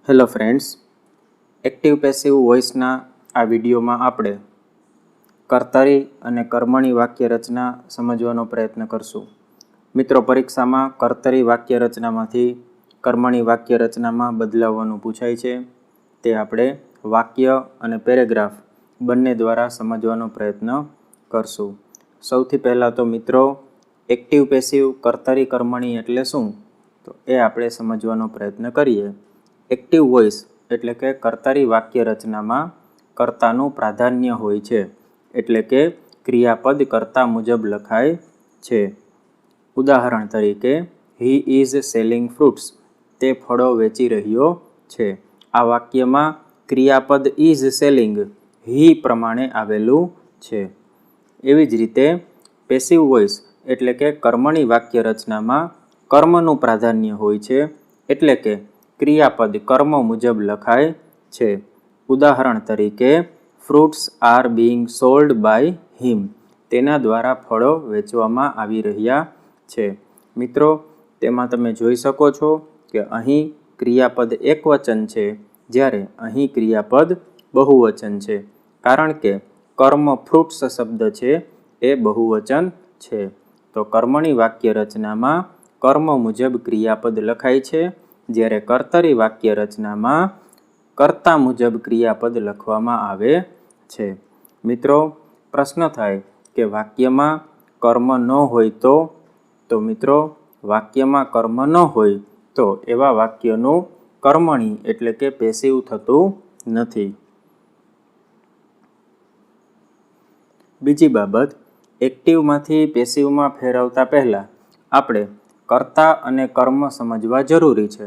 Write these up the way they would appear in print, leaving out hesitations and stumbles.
Hello friends, active passive વોઇસના આ વિડીયોમાં આપણે કર્તરી અને કર્મણી વાક્ય રચના સમજવાનો પ્રયત્ન કરશું. મિત્રો, પરીક્ષામાં કર્તરી વાક્ય રચનામાંથી કર્મણી વાક્ય રચનામાં બદલાવવાનું પૂછાય છે. તે આપણે વાક્ય અને પેરેગ્રાફ બંને દ્વારા સમજવાનો પ્રયત્ન કરશું. સૌથી પહેલાં તો મિત્રો, એક્ટિવ પેસિવ કર્તરી કર્મણી એટલે શું, તો એ આપણે સમજવાનો પ્રયત્ન કરીએ. એક્ટિવ વોઇસ એટલે કે કર્તરી વાક્ય રચનામાં કર્તાનું પ્રાધાન્ય હોય છે, એટલે કે ક્રિયાપદ કર્તા મુજબ લખાય છે. ઉદાહરણ તરીકે, હી ઇઝ સેલિંગ ફ્રૂટ્સ, તે ફળો વેચી રહ્યો છે. આ વાક્યમાં ક્રિયાપદ ઇઝ સેલિંગ હી પ્રમાણે આવેલું છે. એવી જ રીતે પેસિવ વોઇસ એટલે કે કર્મણી વાક્ય રચનામાં કર્મનું પ્રાધાન્ય હોય છે, એટલે કે ક્રિયાપદ કર્મ મુજબ લખાય છે. ઉદાહરણ તરીકે, fruits are being sold by him, તેના દ્વારા ફળો વેચવામાં આવી રહ્યા છે. મિત્રો, તેમાં તમે જોઈ શકો છો કે અહીં ક્રિયાપદ એકવચન છે, જ્યારે અહીં ક્રિયાપદ બહુવચન છે, કારણ કે કર્મ ફ્રૂટ્સ શબ્દ છે એ બહુવચન છે. તો કર્મણી વાક્ય રચનામાં કર્મ મુજબ ક્રિયાપદ લખાય છે, જ્યારે કર્તરી વાક્ય રચનામાં કર્તા મુજબ ક્રિયાપદ લખવામાં આવે છે. મિત્રો, પ્રશ્ન થાય કે વાક્યમાં કર્મ ન હોય તો મિત્રો, વાક્યમાં કર્મ ન હોય તો એવા વાક્યનું કર્મણી એટલે કે પેસિવ થતું નથી. બીજી બાબત, એક્ટિવમાંથી પેસિવમાં ફેરવતા પહેલાં આપણે કર્તા અને કર્મ સમજવા જરૂરી છે.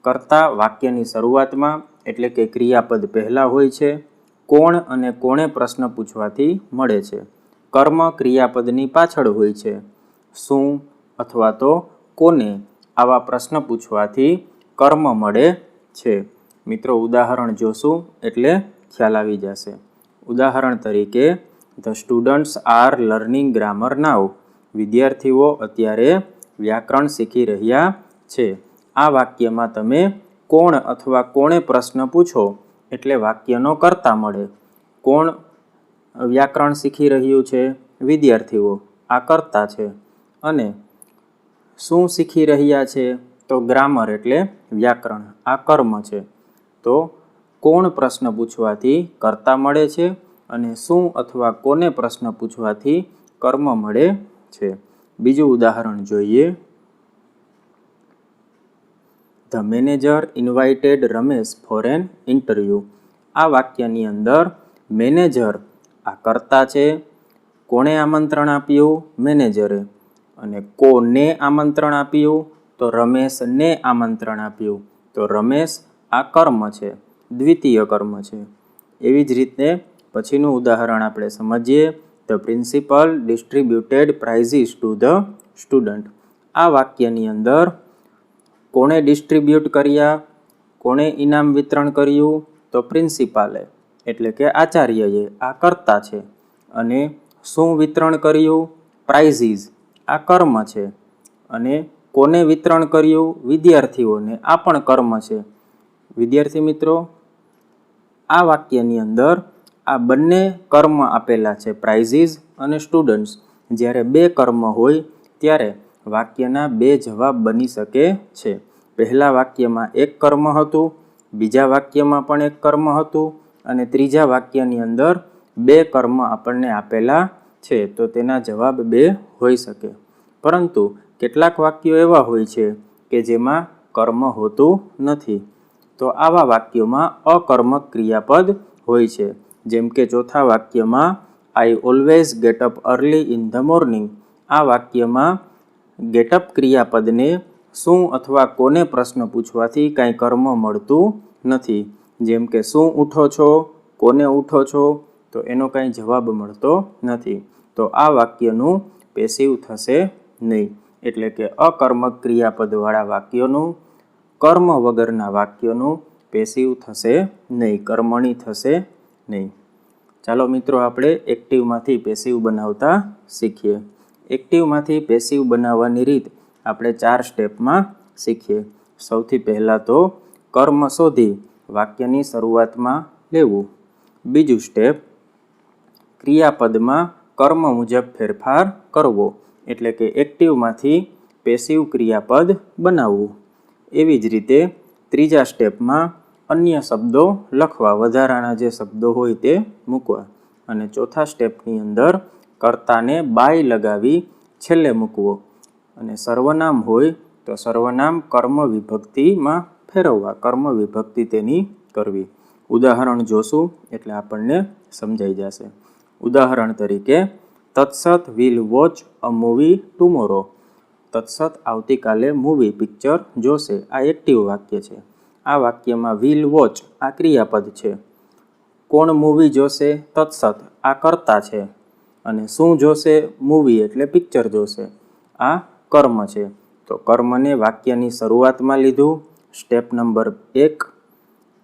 કર્તા વાક્યની શરૂઆતમાં એટલે કે ક્રિયાપદ પહેલાં હોય છે. કોણ અને કોણે પ્રશ્ન પૂછવાથી મળે છે. કર્મ ક્રિયાપદની પાછળ હોય છે. શું અથવા તો કોને આવા પ્રશ્ન પૂછવાથી કર્મ મળે છે. મિત્રો, ઉદાહરણ જોશું એટલે ખ્યાલ આવી જશે. ઉદાહરણ તરીકે, the students are learning grammar now, વિદ્યાર્થીઓ અત્યારે વ્યાકરણ શીખી રહ્યા છે. આ વાક્યમાં તમે કોણ અથવા કોણે પ્રશ્ન પૂછો એટલે વાક્યનો કર્તા મળે. કોણ વ્યાકરણ શીખી રહ્યું છે? વિદ્યાર્થીઓ, આ કર્તા છે. અને શું શીખી રહ્યા છે? તો ગ્રામર એટલે વ્યાકરણ, આ કર્મ છે. તો કોણ પ્રશ્ન પૂછવાથી કર્તા મળે છે અને શું અથવા કોને પ્રશ્ન પૂછવાથી કર્મ મળે છે. બીજું ઉદાહરણ જોઈએ. The manager invited Ramesh for an interview. આ વાક્યની અંદર મેનેજર આ કર્તા છે. કોણે આમંત્રણ આપ્યું? મેનેજરે. અને કોને આમંત્રણ આપ્યું? તો રમેશને આમંત્રણ આપ્યું. તો રમેશ આ કર્મ છે, દ્વિતીય કર્મ છે. એવી જ રીતે પછીનું ઉદાહરણ આપણે સમજીએ. The principal distributed prices to the student. આ વાક્યની અંદર કોણે ડિસ્ટ્રીબ્યુટ કર્યા? કોણે ઇનામ વિતરણ કર્યું? તો પ્રિન્સિપાલે એટલે કે આચાર્યએ, આ કર્તા છે. અને શું વિતરણ કર્યું? પ્રાઇઝીસ, આ કર્મ છે. અને કોને વિતરણ કર્યું? વિદ્યાર્થીઓને, આ પણ કર્મ છે. વિદ્યાર્થી મિત્રો, આ વાક્યની અંદર આ બંને કર્મ આપેલા છે, પ્રાઇઝીસ અને સ્ટુડન્ટ્સ. જ્યારે બે કર્મ હોય ત્યારે વાક્યના બે જવાબ બની શકે છે. પહેલા વાક્યમાં એક કર્મ હતું, બીજા વાક્યમાં પણ એક કર્મ હતું, અને ત્રીજા વાક્યની અંદર બે કર્મ આપણને આપેલા છે, તો તેના જવાબ બે હોઈ શકે. પરંતુ કેટલાક વાક્યો એવા હોય છે કે જેમાં કર્મ હોતું નથી. તો આવા વાક્યોમાં અકર્મક ક્રિયાપદ હોય છે. જેમ કે ચોથા વાક્યમાં I always get up early in the morning. આ વાક્યમાં ગેટઅપ ક્રિયાપદને શું અથવા કોને પ્રશ્ન પૂછવાથી કાંઈ કર્મ મળતું નથી. જેમ કે શું ઉઠો છો? કોને ઉઠો છો? તો એનો કાંઈ જવાબ મળતો નથી. તો આ વાક્યનું પેસિવ થશે નહીં. એટલે કે અકર્મક ક્રિયાપદવાળા વાક્યોનું, કર્મ વગરના વાક્યોનું પેસિવ થશે નહીં, કર્મણી થશે નહીં. ચાલો મિત્રો, આપણે એક્ટિવમાંથી પેસિવ બનાવતા શીખીએ. એક્ટિવમાંથી પેસિવ બનાવવાની રીત આપણે 4 સ્ટેપમાં શીખીએ. સૌથી પહેલાં તો કર્મ શોધી વાક્યની શરૂઆતમાં લેવું. બીજું સ્ટેપ, ક્રિયાપદમાં કર્મ મુજબ ફેરફાર કરવો, એટલે કે એક્ટિવમાંથી પેસિવ ક્રિયાપદ બનાવવું. એવી જ રીતે ત્રીજા સ્ટેપમાં અન્ય શબ્દો લખવા, વધારાના જે શબ્દો હોય તે મૂકવા. અને ચોથા સ્ટેપની અંદર કર્તાને બાય લગાવી છેલ્લે મૂકવો. અને સર્વનામ હોય તો સર્વનામ કર્મ વિભક્તિમાં ફેરવવા, કર્મ વિભક્તિ તેની કરવી. ઉદાહરણ જોશું એટલે આપણને સમજાઈ જશે. ઉદાહરણ તરીકે, Tatsat will watch a movie tomorrow. Tatsat આવતીકાલે મૂવી પિક્ચર જોશે. આ એક્ટિવ વાક્ય છે. આ વાક્યમાં વિલ વોચ આ ક્રિયાપદ છે. કોણ મૂવી જોશે? તત્સત આ કર્તા છે. અને શું જોશે? મૂવી એટલે પિક્ચર જોશે. આ કર્મ છે. તો કર્મને વાક્યની શરૂઆતમાં લીધું, સ્ટેપ નંબર 1.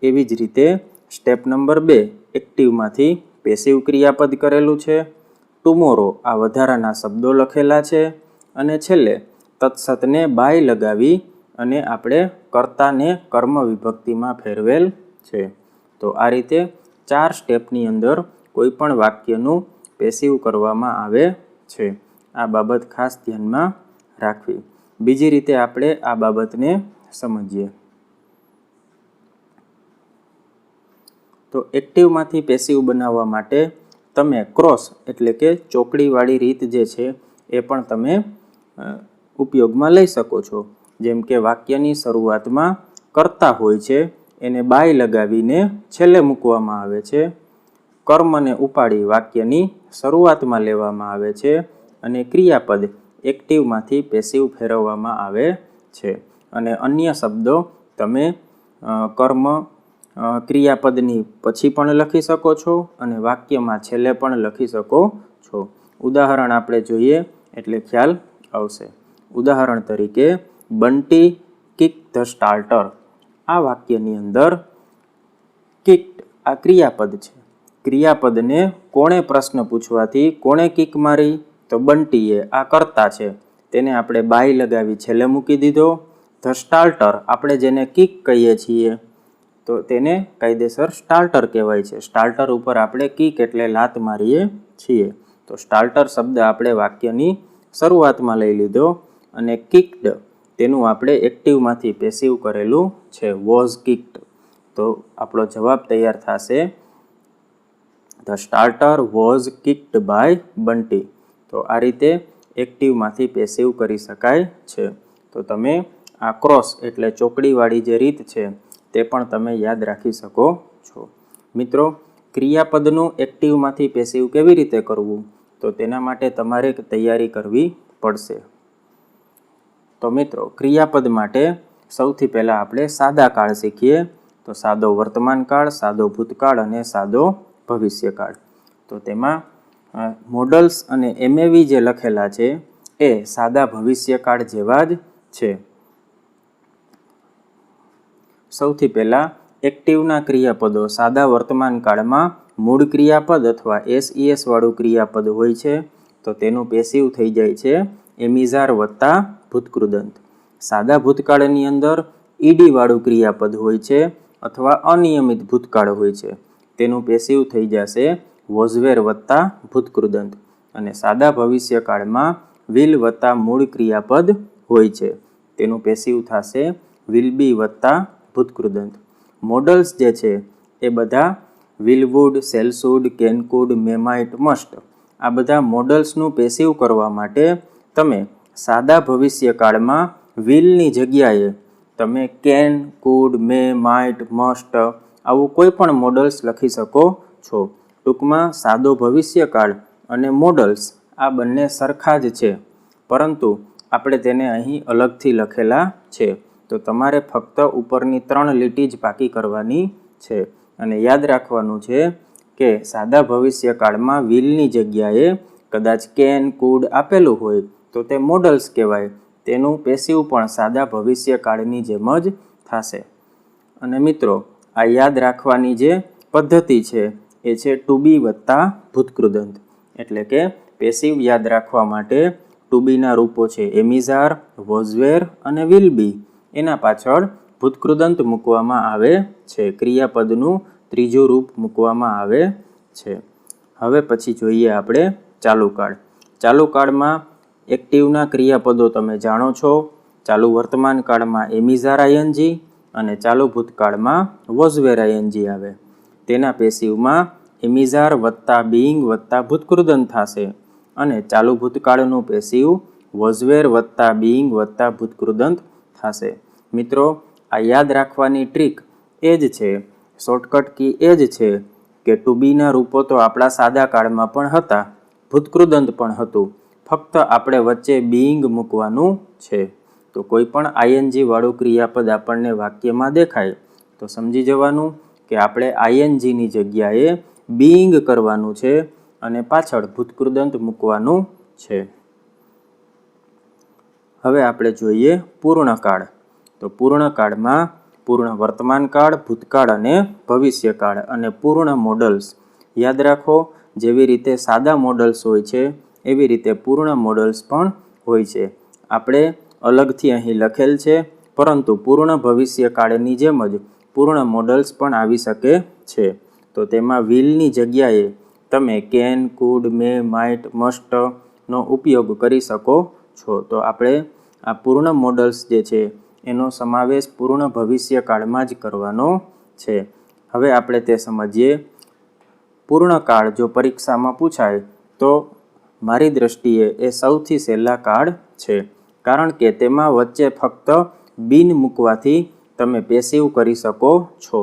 એવી જ રીતે સ્ટેપ નંબર 2, એક્ટિવમાંથી પેસિવ ક્રિયાપદ કરેલું છે. ટુમોરો આ વધારાના શબ્દો લખેલા છે. અને છેલ્લે તત્સતને બાય લગાવી અને આપણે કર્તાને કર્મ વિભક્તિમાં ફેરવેલ છે. તો આ રીતે 4 સ્ટેપની અંદર કોઈ પણ વાક્યનું પેસિવ કરવામાં આવે છે. આ બાબત ખાસ ધ્યાનમાં રાખવી. બીજી રીતે આપણે આ બાબતને સમજીએ. તો એક્ટિવમાંથી પેસિવ બનાવવા માટે તમે ક્રોસ એટલે કે ચોકડીવાળી રીત જે છે એ પણ તમે ઉપયોગમાં લઈ શકો છો. જેમ કે વાક્યની શરૂઆતમાં કર્તા હોય છે, એને બાય લગાવીને છેલ્લે મૂકવામાં આવે છે. કર્મને ઉપાડી વાક્યની શરૂઆતમાં લેવામાં આવે છે. અને ક્રિયાપદ એક્ટિવમાંથી પેસિવ ફેરવવામાં આવે છે. અને અન્ય શબ્દો તમે કર્મ ક્રિયાપદની પછી પણ લખી શકો છો અને વાક્યમાં છેલ્લે પણ લખી શકો છો. ઉદાહરણ આપણે જોઈએ એટલે ખ્યાલ આવશે. ઉદાહરણ તરીકે, બંટી કિક ધ સ્ટાર્ટર. આ વાક્યની અંદર કિક્ડ આ ક્રિયાપદ છે. ક્રિયાપદને કોણે પ્રશ્ન પૂછવાથી કોણે કિક મારી? તો બંટીએ, આ કર્તા છે. તેને આપણે બાય લગાવી છેલ્લે મૂકી દીધો. ધ સ્ટાર્ટર આપણે જેને કિક કહીએ છીએ તો તેને કાયદેસર સ્ટાર્ટર કહેવાય છે. સ્ટાર્ટર ઉપર આપણે કિક એટલે લાત મારીએ છીએ. તો સ્ટાર્ટર શબ્દ આપણે વાક્યની શરૂઆતમાં લઈ લીધો. અને કિક્ડ તેનું આપણે એક્ટિવમાંથી પેસિવ કરેલું છે, વોઝ કિક્ડ. તો આપણો જવાબ તૈયાર થશે, the starter was kicked by Bunty. તો આ રીતે એક્ટિવમાંથી પેસિવ કરી શકાય છે. તો તમે આ ક્રોસ એટલે ચોકડીવાળી જે રીત છે તે પણ તમે યાદ રાખી શકો છો. મિત્રો, ક્રિયાપદનું એક્ટિવમાંથી પેસિવ કેવી રીતે કરવું? તો તેના માટે તમારે તૈયારી કરવી પડશે. તો મિત્રો, ક્રિયાપદ માટે સૌથી પહેલાં આપણે સાદા કાળ શીખીએ. તો સાદો વર્તમાન કાળ, સાદો ભૂતકાળ અને સાદો ભવિષ્યકાળ. તો તેમાં મોડલ્સ અને એમએવી જે લખેલા છે એ સાદા ભવિષ્યકાળ જેવા જ છે. સૌથી પહેલાં એક્ટિવના ક્રિયાપદો સાદા વર્તમાન કાળમાં મૂળ ક્રિયાપદ અથવા એસઈએસ વાળું ક્રિયાપદ હોય છે તો તેનું પેસિવ થઈ જાય છે એમિઝાર વત્તા ભૂતકૃદંત. સાદા ભૂતકાળની અંદર ઈડી વાળું ક્રિયાપદ હોય છે અથવા અનિયમિત ભૂતકાળ હોય છે, તેનું પેસિવ થઈ જશે વોઝવેર વત્તા ભૂતકૃદંત. અને સાદા ભવિષ્યકાળમાં વિલ વત્તા મૂળ ક્રિયાપદ હોય છે, તેનું પેસિવ થશે વિલ બી વત્તા ભૂતકૃદંત. મોડલ્સ જે છે એ બધા વિલવુડ, સેલ્સવુડ, કેનકુડ, મેમાઇટ, મસ્ટ આ બધા મોડલ્સનું પેસિવ કરવા માટે તમે સાદા ભવિષ્યકાળમાં વિલની જગ્યાએ તમે can, food, May, might, must આવું કોઈ પણ મોડલ્સ લખી શકો છો. ટૂંકમાં સાદો ભવિષ્યકાળ અને મોડલ્સ આ બંને સરખા જ છે, પરંતુ આપણે તેને અહીં અલગથી લખેલા છે. તો તમારે ફક્ત ઉપરની 3 લીટી જ પાકી કરવાની છે. અને યાદ રાખવાનું છે કે સાદા ભવિષ્યકાળમાં વિલની જગ્યાએ કદાચ કેન, કુડ આપેલું હોય તો તે મોડલ્સ કહેવાય. તેનું પેસિવ પણ સાદા ભવિષ્યકાળની જેમ જ થશે. અને મિત્રો, આ યાદ રાખવાની જે પદ્ધતિ છે એ છે ટુ બી વત્તા ભૂતકૃદંત. એટલે કે પેસિવ યાદ રાખવા માટે ટુ બીના રૂપો છે એમિઝાર, વોઝવેર અને વિલ બી. એના પાછળ ભૂતકૃદંત મૂકવામાં આવે છે, ક્રિયાપદનું ત્રીજું રૂપ મૂકવામાં આવે છે. હવે પછી જોઈએ આપણે ચાલુ કાળ. ચાલુ કાળમાં એક્ટિવના ક્રિયાપદો તમે જાણો છો. ચાલુ વર્તમાન કાળમાં એમિઝાર આઈએનજી અને ચાલુ ભૂતકાળમાં વોઝ વેર આઈએનજી આવે. તેના પેસિવમાં એમિઝાર વત્તા બીઇંગ વત્તા ભૂતકૃદંત થશે અને ચાલુ ભૂતકાળનું પેસિવ વોઝવેર વત્તા બીઇંગ વત્તા ભૂતકૃદંત થશે. મિત્રો, આ યાદ રાખવાની ટ્રીક એ જ છે, શોર્ટકટ કી એ જ છે કે ટુ બીના રૂપો તો આપણા સાદા કાળમાં પણ હતા, ભૂતકૃદંત પણ હતું, ફક્ત આપણે વચ્ચે બીઇંગ મૂકવાનું છે. તો કોઈ પણ આઈએનજી વાળું ક્રિયાપદ આપણને વાક્યમાં દેખાય તો સમજી જવાનું કે આપણે આઈએનજીની જગ્યાએ બીઇંગ કરવાનું છે અને પાછળ ભૂતકૃદંત મૂકવાનું છે. હવે આપણે જોઈએ પૂર્ણકાળ. તો પૂર્ણકાળમાં પૂર્ણ વર્તમાન કાળ, ભૂતકાળ અને ભવિષ્યકાળ અને પૂર્ણ મોડલ્સ. યાદ રાખો, જેવી રીતે સાદા મોડલ્સ હોય છે એવી રીતે પૂર્ણ મોડલ્સ પણ હોય છે. આપણે અલગથી અહીં લખેલ છે, પરંતુ પૂર્ણ ભવિષ્યકાળની જેમ જ પૂર્ણ મોડલ્સ પણ આવી શકે છે. તો તેમાં વિલની જગ્યાએ તમે કેન, કુડ, મે, માઇટ, મસ્ટનો ઉપયોગ કરી શકો છો. તો આપણે આ પૂર્ણ મોડલ્સ જે છે એનો સમાવેશ પૂર્ણ ભવિષ્યકાળમાં જ કરવાનો છે. હવે આપણે તે સમજીએ. પૂર્ણકાળ જો પરીક્ષામાં પૂછાય તો મારી દ્રષ્ટિએ એ સૌથી સહેલા કાળ છે, કારણ કે તેમાં વચ્ચે ફક્ત બીન મૂકવાથી તમે પેસિવ કરી શકો છો.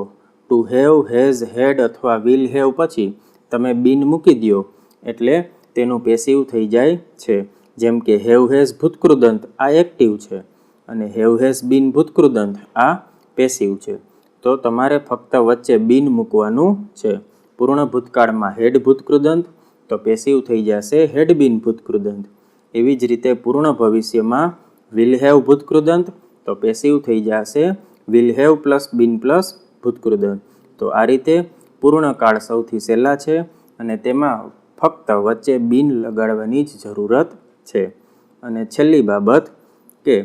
ટુ હેવ, હેઝ, હેડ અથવા વિલ હેવ પછી તમે બીન મૂકી દો એટલે તેનું પેસિવ થઈ જાય છે. જેમ કે હેવ હેઝ ભૂતકૃદંત આ એક્ટિવ છે અને હેવ હેઝ બીન ભૂતકૃદંત આ પેસિવ છે. તો તમારે ફક્ત વચ્ચે બીન મૂકવાનું છે. પૂર્ણ ભૂતકાળમાં હેડ ભૂતકૃદંત તો પેસિવ થઈ જશે હેડ બીન ભૂતકૃદંત. એવી જ રીતે પૂર્ણ ભવિષ્યમાં વિલ હેવ ભૂતકૃદંત તો પેસિવ થઈ જશે will have plus been plus ભૂતકૃદંત. તો આ રીતે પૂર્ણકાળ સૌથી સહેલા છે અને તેમાં ફક્ત વચ્ચે બીન લગાડવાની જ જરૂરત છે. અને છેલ્લી બાબત કે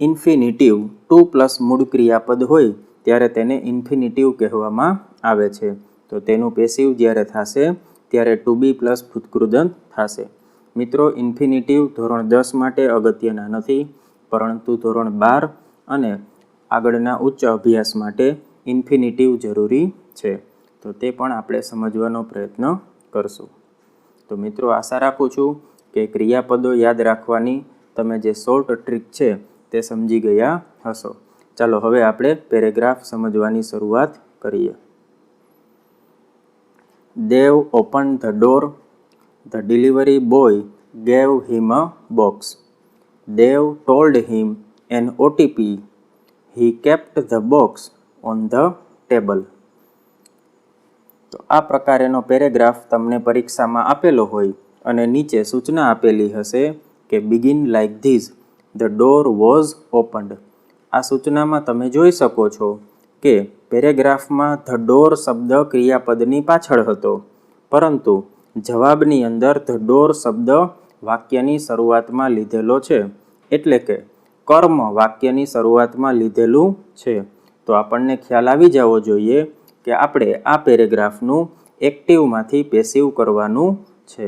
ઇન્ફિનિટિવ ટુ પ્લસ મૂળ ક્રિયાપદ હોય ત્યારે તેને ઇન્ફિનિટિવ કહેવામાં આવે છે. તો તેનું પેસિવ જ્યારે થશે ત્યારે ટુ બી પ્લસ ભૂતકૃદંત થશે. મિત્રો, ઇન્ફિનિટિવ ધોરણ 10 માટે અગત્યના નથી, પરંતુ ધોરણ 12 અને આગળના ઉચ્ચ અભ્યાસ માટે ઇન્ફિનિટિવ જરૂરી છે. તો તે પણ આપણે સમજવાનો પ્રયત્ન કરશું. તો મિત્રો, આશા રાખું છું કે ક્રિયાપદો યાદ રાખવાની તમે જે શોર્ટ ટ્રીક છે તે સમજી ગયા હશો. ચાલો હવે આપણે પેરેગ્રાફ સમજવાની શરૂઆત કરીએ. Dev opened the door. The delivery boy gave him a box. Dev told him an OTP. He kept the box on the table. તો આ પ્રકારેનો પેરેગ્રાફ તમને પરીક્ષામાં આપેલો હોય અને નીચે સૂચના આપેલી હશે કે begin like this, the door was opened. આ સૂચનામાં તમે જોઈ શકો છો કે પેરેગ્રાફમાં ધ ડોર શબ્દ ક્રિયાપદની પાછળ હતો, પરંતુ જવાબની અંદર ધ ડોર શબ્દ વાક્યની શરૂઆતમાં લીધેલો છે, એટલે કે કર્મ વાક્યની શરૂઆતમાં લીધેલું છે. તો આપણને ખ્યાલ આવી જવો જોઈએ કે આપણે આ પેરેગ્રાફનું એક્ટિવમાંથી પેસિવ કરવાનું છે.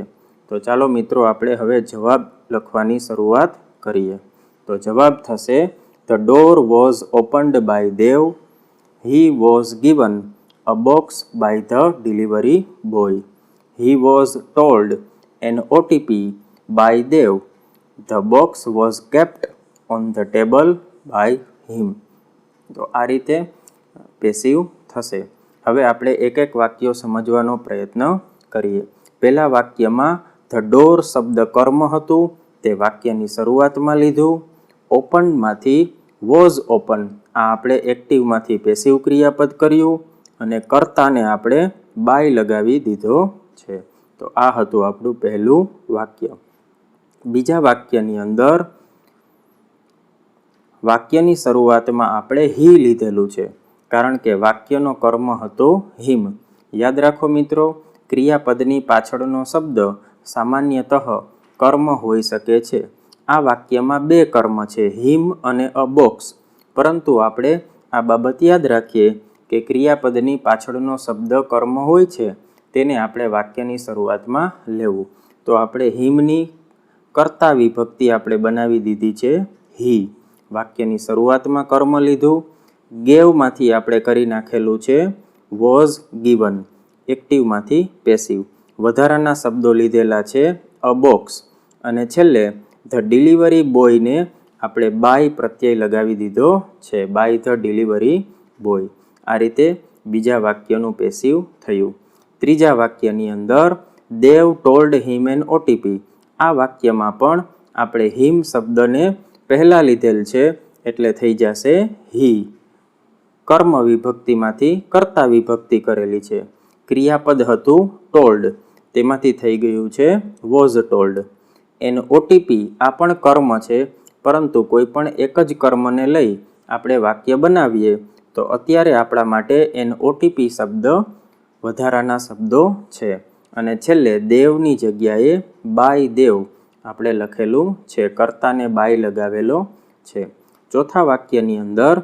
તો ચાલો મિત્રો, આપણે હવે જવાબ લખવાની શરૂઆત કરીએ. તો જવાબ થશે the door was opened by Dev. He was given a box by the delivery boy. He was told an OTP by Dev. The box was kept on the table by him. તો આ રીતે પેસિવ થશે. હવે આપણે એક એક વાક્યો સમજવાનો પ્રયત્ન કરીએ. પહેલા વાક્યમાં ધ ડોર શબ્દ કર્મ હતું, તે વાક્યની શરૂઆતમાં લીધું. ઓપનમાંથી વોઝ ઓપન આ આપણે એક્ટિવમાંથી પેસિવ ક્રિયાપદ કર્યું અને કર્તાને આપણે બાય લગાવી દીધો છે. તો આ હતું આપણું પહેલું વાક્ય. બીજા વાક્યની અંદર વાક્યની શરૂઆતમાં આપણે હી લીધેલું છે, કારણ કે વાક્યનો કર્મ હતો હિમ. યાદ રાખો મિત્રો, ક્રિયાપદની પાછળનો શબ્દ સામાન્યતઃ કર્મ હોઈ શકે છે. આ વાક્યમાં બે કર્મ છે, હિમ અને અ બોક્સ, પરંતુ આપણે આ બાબત યાદ રાખીએ કે ક્રિયાપદની પાછળનો શબ્દ કર્મ હોય છે તેને આપણે વાક્યની શરૂઆતમાં લેવું. તો આપણે હિમની કર્તા વિભક્તિ આપણે બનાવી દીધી છે હી. વાક્યની શરૂઆતમાં કર્મ લીધું. ગેવમાંથી આપણે કરી નાખેલું છે વોઝ ગીવન, એક્ટિવમાંથી પેસિવ. વધારાના શબ્દો લીધેલા છે અ બોક્સ, અને છેલ્લે ધ ડિલિવરી બોયને આપણે બાય પ્રત્યય લગાવી દીધો છે, બાય ધ ડિલિવરી બોય. આ રીતે બીજા વાક્યનું પેસિવ થયું. ત્રીજા વાક્યની અંદર દેવ ટોલ્ડ હિમ એન ઓટીપી. આ વાક્યમાં પણ આપણે હિમ શબ્દને પહેલાં લીધેલ છે એટલે થઈ જશે હી. કર્મ વિભક્તિમાંથી કર્તા વિભક્તિ કરેલી છે. ક્રિયાપદ હતું ટોલ્ડ, તેમાંથી થઈ ગયું છે વોઝ ટોલ્ડ. એન ઓટીપી આ પણ કર્મ છે, પરંતુ કોઈ પણ એક જ કર્મને લઈ આપણે વાક્ય બનાવીએ તો અત્યારે આપણા માટે એન ઓટીપી શબ્દ વધારાના શબ્દો છે. અને છેલ્લે દેવની જગ્યાએ બાય દેવ આપણે લખેલું છે, કર્તાને બાય લગાવેલો છે. ચોથા વાક્યની અંદર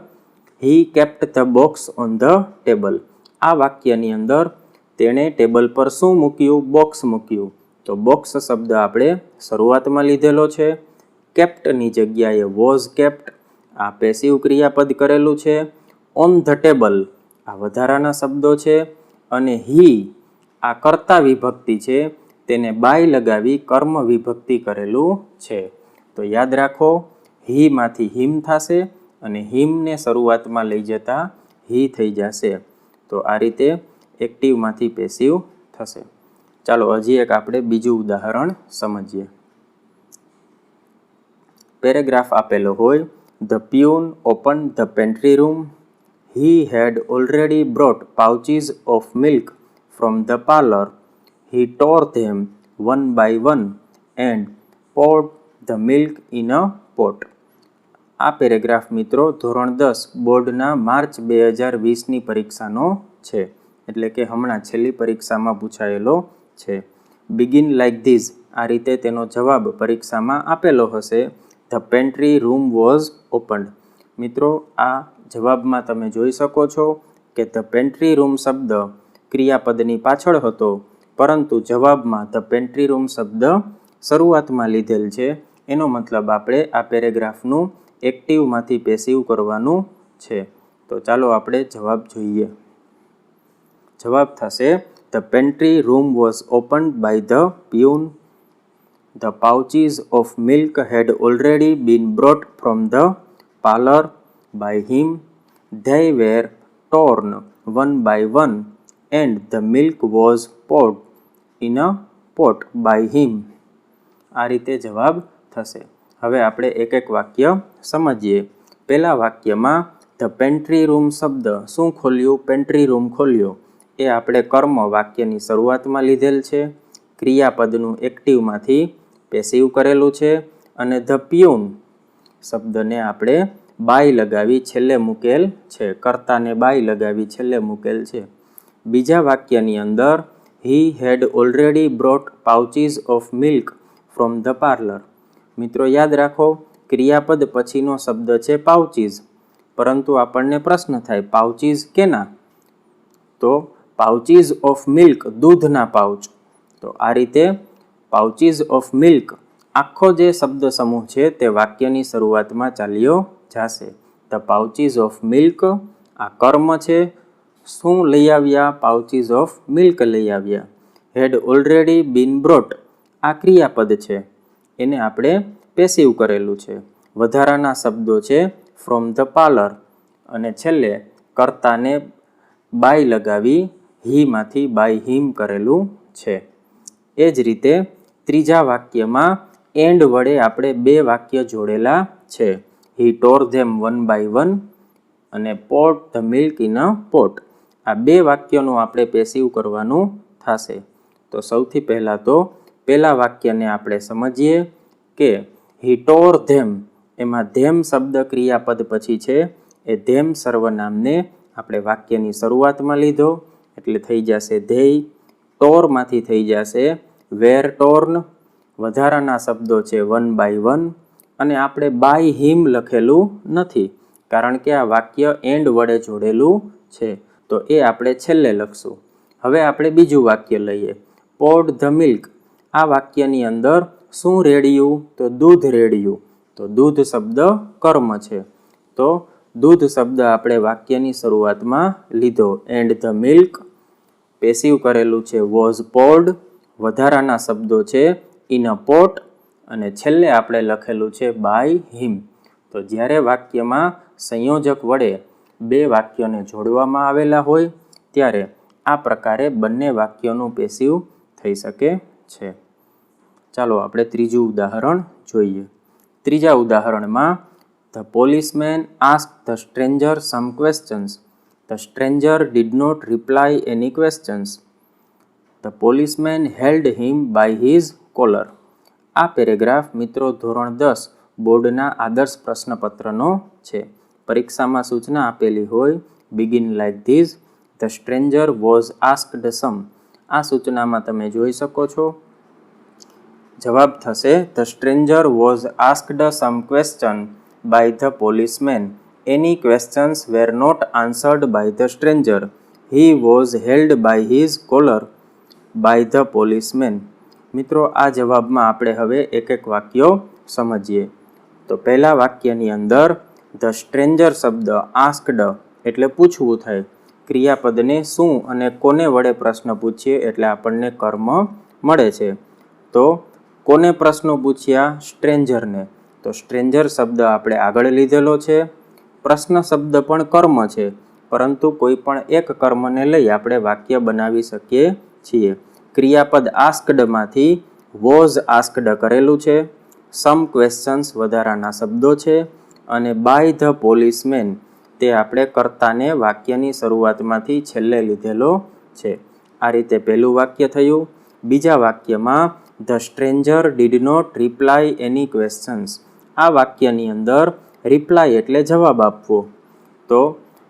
હી kept the box on the table. આ વાક્યની અંદર તેણે ટેબલ પર શું મૂક્યું? બોક્સ મૂક્યું. તો બોક્સ શબ્દ આપણે શરૂઆતમાં લીધેલો છે. કેપ્ટની જગ્યાએ વોઝ કેપ્ટ, આ પેસિવ ક્રિયાપદ કરેલું છે. ઓન ધ ટેબલ આ વધારાના શબ્દો છે. અને હી આ કર્તા વિભક્તિ છે, તેને બાય લગાવી કર્મ વિભક્તિ કરેલું છે. તો યાદ રાખો, હીમાંથી હિમ થશે અને હિમને શરૂઆતમાં લઈ જતા હી થઈ જશે. તો આ રીતે એક્ટિવમાંથી પેસિવ થશે. ચાલો હજી એક આપણે બીજું ઉદાહરણ સમજીએ. પેરેગ્રાફ આપેલો હોય, the peon open the pantry room. He had already brought pouches of milk from the parlour. He tore them one by one and poured the milk in a pot. આ પેરેગ્રાફ મિત્રો ધોરણ 10 બોર્ડના March 2020ની પરીક્ષાનો છે, એટલે કે હમણાં છેલ્લી પરીક્ષામાં પૂછાયેલો છે. બિગિન લાઇક ધીઝ, આ રીતે તેનો જવાબ પરીક્ષામાં આપેલો હશે. The pantry room was opened. મિત્રો આ જવાબમાં તમે જોઈ શકો છો કે ધ પેન્ટ્રી રૂમ શબ્દ ક્રિયાપદની પાછળ હતો, પરંતુ જવાબમાં ધ પેન્ટ્રી રૂમ શબ્દ શરૂઆતમાં લીધેલ છે. એનો મતલબ આપણે આ પેરેગ્રાફનું એક્ટિવમાંથી પેસિવ કરવાનું છે. તો ચાલો આપણે જવાબ જોઈએ. જવાબ થશે the pantry room was opened by the peon. The pouches of milk had already been brought from the parlour by him. They were torn one by one and the milk was poured in a pot by him. આ રીતે જવાબ થશે. હવે આપણે એક એક વાક્ય સમજીએ. પહેલા વાક્યમાં ધ પેન્ટ્રી રૂમ શબ્દ શું ખોલ્યું? પેન્ટ્રી રૂમ ખોલ્યો. એ આપણે કર્મ વાક્યની શરૂઆતમાં લીધેલ છે. ક્રિયાપદનું એક્ટિવમાંથી પેસિવ કરેલું છે. અને ધ પ્યુન શબ્દને આપણે બાય લગાવી છેલ્લે મૂકેલ છે, કર્તાને બાય લગાવી છેલ્લે મૂકેલ છે. બીજા વાક્યની અંદર he had already brought pouches of milk from the parlour. મિત્રો યાદ રાખો, ક્રિયાપદ પછીનો શબ્દ છે પાઉચીસ, પરંતુ આપણને પ્રશ્ન થાય પાઉચીસ કેના? તો પાઉચીસ ઓફ મિલ્ક, દૂધના પાઉચ. તો આ રીતે પાઉચીસ ઓફ મિલ્ક આખો જે શબ્દ સમૂહ છે તે વાક્યની શરૂઆતમાં ચાલ્યો જશે. ધ પાઉચીસ ઓફ મિલ્ક આ કર્મ છે. શું લઈ આવ્યા? પાઉચીસ ઓફ મિલ્ક લઈ આવ્યા. હેડ ઓલરેડી બીન બ્રોટ આ ક્રિયાપદ છે, એને આપણે પેસિવ કરેલું છે. વધારાના શબ્દો છે ફ્રોમ ધ પાર્લર, અને છેલ્લે કર્તાને બાય લગાવી હીમાંથી બાય હિમ કરેલું છે. એ જ રીતે ત્રીજા વાક્યમાં એન્ડ વડે આપણે બે વાક્ય જોડેલા છે. He tore them one by one અને poured the milk in a pot. આ બે વાક્યનું આપણે પેસિવ કરવાનું થશે. તો સૌથી પહેલાં તો પહેલા વાક્યને આપણે સમજીએ કે હી ટોર ધેમ, એમાં ધેમ શબ્દ ક્રિયાપદ પછી છે. એ ધેમ સર્વનામને આપણે વાક્યની શરૂઆતમાં લીધો એટલે થઈ જશે ધેય. ટોરમાંથી થઈ જશે વેર ટોર્ન. વધારાના શબ્દો છે વન બાય વન, અને આપણે બાય હિમ લખેલું નથી કારણ કે આ વાક્ય એન્ડ વડે જોડેલું છે, તો એ આપણે છેલ્લે લખશું. હવે આપણે બીજું વાક્ય લઈએ. પોર્ડ ધ મિલ્ક. આ વાક્યની અંદર શું રેડ્યું? તો દૂધ રેડ્યું. તો દૂધ શબ્દ કર્મ છે, તો દૂધ શબ્દ આપણે વાક્યની શરૂઆતમાં લીધો. એન્ડ ધ મિલ્ક પેસિવ કરેલું છે વોઝ પોર્ડ. વધારાના શબ્દો છે ઇન અ પોટ, અને છેલ્લે આપણે લખેલું છે બાય હિમ. તો જ્યારે વાક્યમાં સંયોજક વડે બે વાક્યોને જોડવામાં આવેલા હોય ત્યારે આ પ્રકારે બંને વાક્યોનું પેસિવ થઈ શકે છે. ચાલો આપણે ત્રીજું ઉદાહરણ જોઈએ. ત્રીજા ઉદાહરણમાં the policeman ask the stranger some questions. The stranger did not reply any questions. The policeman held him by his collar. આ પેરેગ્રાફ મિત્રો ધોરણ 10 બોર્ડના આદર્શ પ્રશ્નપત્રનો છે. પરીક્ષામાં સૂચના આપેલી હોય begin like this, the stranger was asked some. આ સૂચનામાં તમે જોઈ શકો છો. જવાબ થશે the stranger was asked some question by the policeman. Any questions were not answered by the stranger. He was held by his collar by the policeman. મિત્રો આ જવાબમાં આપણે હવે એક એક વાક્યો સમજીએ. તો પહેલા વાક્યની અંદર ધ સ્ટ્રેન્જર શબ્દ આસ્કડ એટલે પૂછવું થાય. ક્રિયાપદને શું અને કોને વડે પ્રશ્ન પૂછીએ એટલે આપણને કર્મ મળે છે. તો કોને પ્રશ્નો પૂછ્યા? સ્ટ્રેન્જરને. તો સ્ટ્રેન્જર શબ્દ આપણે આગળ લીધેલો છે. પ્રશ્ન શબ્દ પણ કર્મ છે, પરંતુ કોઈ પણ એક કર્મને લઈ આપણે વાક્ય બનાવી શકીએ છીએ. ક્રિયાપદ આસ્કડમાંથી વોઝ આસ્કડ કરેલું છે. સમ ક્વેશ્ચન્સ વધારાના શબ્દો છે, અને બાય ધ પોલીસમેન તે આપણે કર્તાને વાક્યની શરૂઆતમાંથી છેલ્લે લીધેલો છે. આ રીતે પહેલું વાક્ય થયું. બીજા વાક્યમાં the stranger did not reply any questions. આ વાક્યની અંદર રિપ્લાય એટલે જવાબ આપવો. તો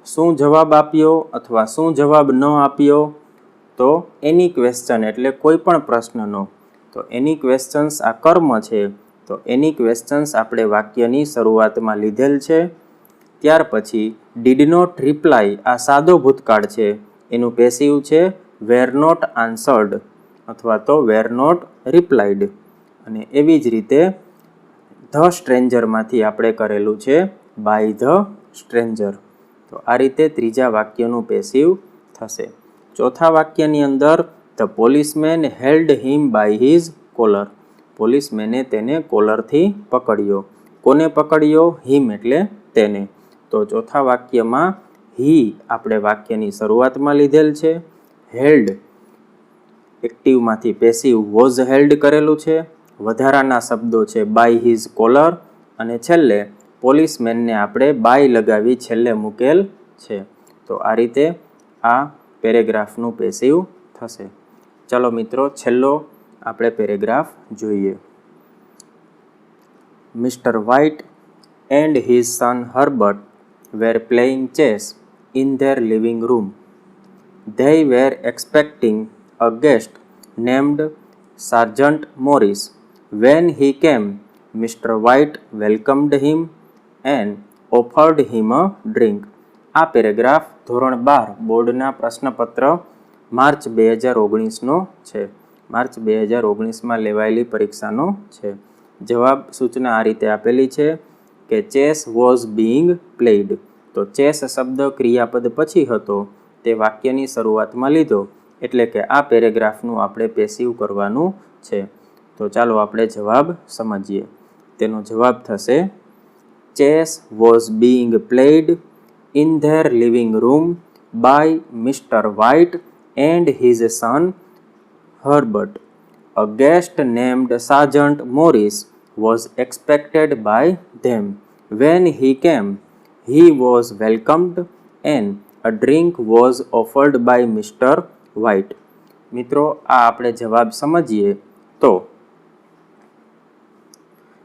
શું જવાબ આપ્યો અથવા શું જવાબ ન આપ્યો? તો એની ક્વેશ્ચન એટલે કોઈ પણ પ્રશ્નનો. તો એની ક્વેશ્ચન્સ આ કર્મ છે, તો એની ક્વેશ્ચન્સ આપણે વાક્યની શરૂઆતમાં લીધેલ છે. ત્યાર પછી ડીડ નોટ રિપ્લાય આ સાદો ભૂતકાળ છે, એનું પેસિવ છે વેર નોટ આન્સર્ડ અથવા તો વેર નોટ રિપ્લાઇડ. અને એવી જ રીતે ધ સ્ટ્રેન્જરમાંથી આપણે કરેલું છે બાય ધ સ્ટ્રેન્જર. તો આ રીતે ત્રીજા વાક્યનું પેસિવ થશે. ચોથા વાક્યની અંદર the policeman held him by his collar. પોલીસમેને તેને કોલરથી પકડ્યો. કોને પકડ્યો? હિમ એટલે તેને. તો ચોથા વાક્યમાં હી આપણે વાક્યની શરૂઆતમાં લીધેલ છે. હેલ્ડ એક્ટિવમાંથી પેસિવ વોઝ હેલ્ડ કરેલું છે. વધારાના શબ્દો છે બાય હિઝ કોલર, અને છેલ્લે પોલીસમેનને આપણે બાય લગાવી છેલ્લે મૂકેલ છે. તો આ રીતે આ પેરેગ્રાફનું પેસિવ થશે. ચલો મિત્રો છેલ્લો આપણે પેરેગ્રાફ જોઈએ. Mister White and his son Herbert were playing chess in their living room. They were expecting a guest named Sergeant Morris. When he came, Mr. White welcomed him and offered him a drink. આ paragraph ધોરણ 12 બોર્ડના પ્રશ્નપત્ર March 2019નો છે. March 2019માં લેવાયેલી પરીક્ષાનો છે. જવાબ સૂચના આ રીતે આપેલી છે કે ચેસ વોઝ બીઇંગ પ્લેઇડ. તો ચેસ શબ્દ ક્રિયાપદ પછી હતો, તે વાક્યની શરૂઆતમાં લીધો, એટલે કે આ પેરેગ્રાફનું આપણે પેસિવ કરવાનું છે. તો ચાલો આપણે જવાબ સમજીએ. તેનો જવાબ થશે chess was being played in their living room by mister White and his son Herbert. A guest named Sergeant Morris was expected by them. When he came, he was welcomed and a drink was offered by Mr. White. મિત્રો આ આપણે જવાબ સમજીએ તો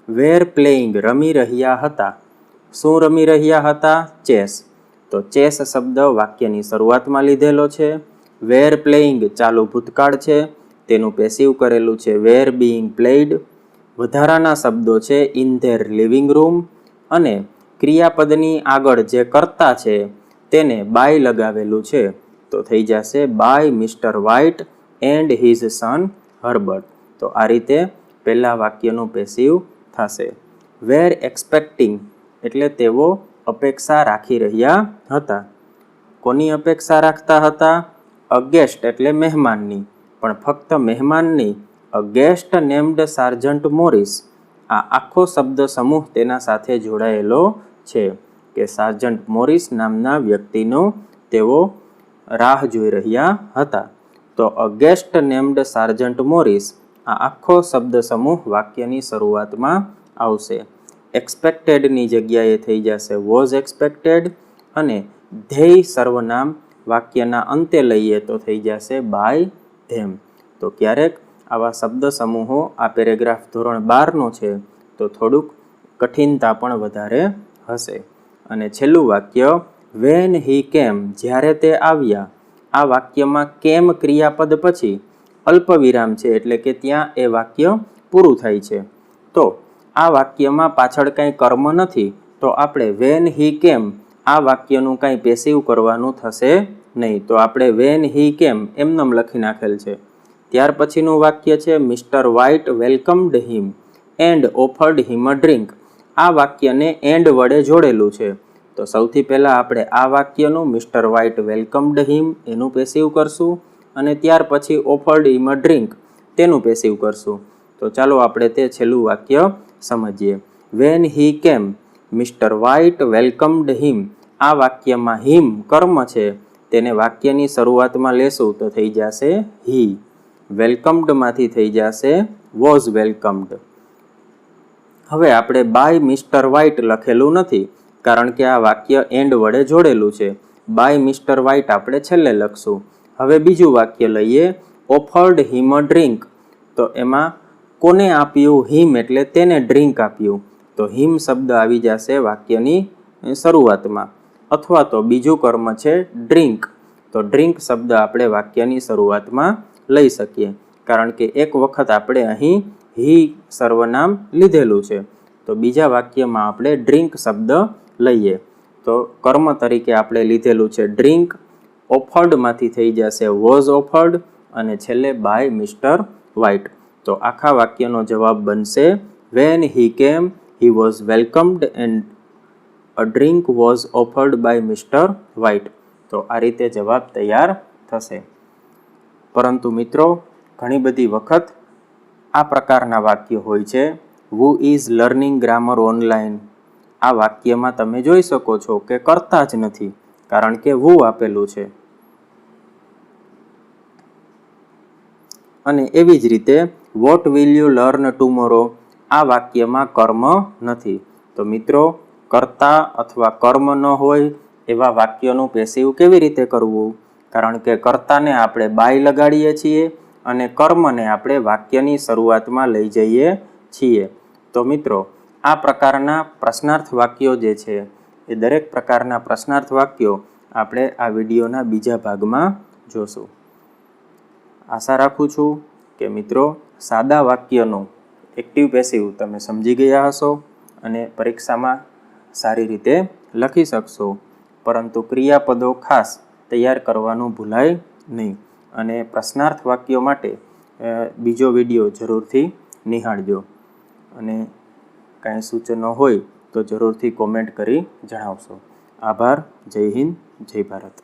were playing રમી રહ્યા હતા. શું રમી રહ્યા હતા? ચેસ. તો ચેસ શબ્દ વાક્યની શરૂઆતમાં લીધેલો છે. વેર પ્લેઇંગ ચાલુ ભૂતકાળ છે, તેનું પેસિવ કરેલું છે વેર બીઇંગ પ્લેઇડ. વધારાના શબ્દો છે ઇન ધેર લિવિંગ રૂમ અને ક્રિયાપદની આગળ જે કર્તા છે તેને બાય લગાવેલું છે તો થઈ જશે by mister White and his son Herbert. તો આ રીતે પહેલા વાક્યનું પેસિવ થશે. વેર એક્સપેક્ટિંગ એટલે તેઓ અપેક્ષા રાખી રહ્યા હતા. કોની અપેક્ષા રાખતા હતા? અ ગેસ્ટ એટલે મહેમાનની, પણ ફક્ત મહેમાનની. અ ગેસ્ટ નેમ્ડ સાર્જન્ટ મોરિસ. આ આખો શબ્દ સમૂહ તેના સાથે જોડાયેલો છે કે સાર્જન્ટ મોરિસ નામના વ્યક્તિનો તેઓ રાહ જોઈ રહ્યા હતા. તો અ ગેસ્ટ નેમ્ડ સાર્જન્ટ મોરિસ આ આખો શબ્દ સમૂહ વાક્યની શરૂઆતમાં આવશે. એક્સપેક્ટેડની જગ્યાએ થઈ જશે વોઝ એક્સપેક્ટેડ અને ધ્યેય સર્વનામ વાક્યના અંતે લઈએ તો થઈ જશે બાય ધેમ. તો ક્યારેક આવા શબ્દ સમૂહો આ પેરેગ્રાફ ધોરણ 12નો છે તો થોડુંક કઠિનતા પણ વધારે હશે. અને છેલ્લું વાક્ય વેન હી કેમ જ્યારે તે આવ્યા. આ વાક્યમાં કેમ ક્રિયાપદ પછી અલ્પવિરામ છે એટલે કે ત્યાં એ વાક્ય પૂરું થાય છે. તો આ વાક્યમાં પાછળ કાંઈ કર્મ નથી તો આપણે વેન હી કેમ આ વાક્યનું કાંઈ પેસિવ કરવાનું થશે નહીં. તો આપણે વેન હી કેમ એમનેમ લખી નાખેલ છે. ત્યાર પછીનું વાક્ય છે Mr White વેલકમ્ડ him and offered him a drink. આ વાક્યને એન્ડ વડે જોડેલું છે. તો સૌથી પહેલાં આપણે આ વાક્યનું મિસ્ટર વ્હાઇટ વેલકમ્ડ હિમ એનું પેસિવ કરશું અને ત્યાર પછી ઓફર્ડ હિમ અ ડ્રિંક તેનું પેસિવ કરશું. તો ચાલો આપણે તે છેલ્લું વાક્ય સમજીએ. વેન હી કેમ મિસ્ટર વ્હાઇટ વેલકમ્ડ હિમ. આ વાક્યમાં હિમ કર્મ છે તેને વાક્યની શરૂઆતમાં લેશું તો થઈ જશે હી. વેલકમ્ડમાંથી થઈ જશે વોઝ વેલકમ્ડ. હવે આપણે બાય મિસ્ટર વ્હાઇટ લખેલું નથી કારણ કે આ વાક્ય એન્ડ વડે જોડેલું છે. બાય મિસ્ટર વ્હાઇટ આપણે છેલ્લે લખશું. હવે બીજું વાક્ય લઈએ ઓફર્ડ હિમ અ ડ્રિંક. તો એમાં કોને આપ્યું? હિમ એટલે તેને ડ્રિંક આપ્યું. તો હિમ શબ્દ આવી જશે વાક્યની શરૂઆતમાં. અથવા તો બીજું કર્મ છે ડ્રિંક. તો ડ્રિંક શબ્દ આપણે વાક્યની શરૂઆતમાં લઈ શકીએ કારણ કે એક વખત આપણે અહીં હી સર્વનામ લીધેલું છે. તો બીજા વાક્યમાં આપણે ડ્રિંક શબ્દ લઈએ તો કર્મ તરીકે આપણે લીધેલું છે ડ્રિંક. ઓફર્ડમાંથી થઈ જશે વોઝ ઓફર્ડ અને છેલ્લે બાય મિસ્ટર વ્હાઇટ. તો આખા વાક્યનો જવાબ બનશે when he came he was welcomed and a drink was offered by mister White. તો આ રીતે જવાબ તૈયાર થશે. પરંતુ મિત્રો ઘણી બધી વખત આ પ્રકારના વાક્ય હોય છે. Who is learning grammar online. આ વાક્યમાં તમે જોઈ શકો છો કે કરતા જ નથી કારણ કે વુ આપેલું છે. અને એવી જ રીતે what will you learn tomorrow. આ વાક્યમાં કર્મ નથી. તો મિત્રો કર્તા અથવા કર્મ ન હોય એવા વાક્યનું પેસિવ કેવી રીતે કરવું? કારણ કે કર્તાને આપણે બાય લગાડીએ છીએ અને કર્મને આપણે વાક્યની શરૂઆતમાં લઈ જઈએ છીએ. તો મિત્રો આ પ્રકારના પ્રશ્નાર્થ વાક્યો જે છે એ દરેક પ્રકારના પ્રશ્નાર્થ વાક્યો આપણે આ વિડીયોના બીજા ભાગમાં જોશું. આશા રાખું છું કે મિત્રો સાદા વાક્યનું એક્ટિવ પેસિવ તમે સમજી ગયા હશો અને પરીક્ષામાં સારી રીતે લખી શકશો. પરંતુ ક્રિયાપદો ખાસ તૈયાર કરવાનું ભૂલાય નહીં. અને પ્રશ્નાર્થ વાક્યો માટે બીજો વિડીયો જરૂરથી નિહાળજો. અને કાંઈ સૂચનો હોય તો જરૂરથી કોમેન્ટ કરી જણાવશો. આભાર. જય હિન્દ, જય ભારત.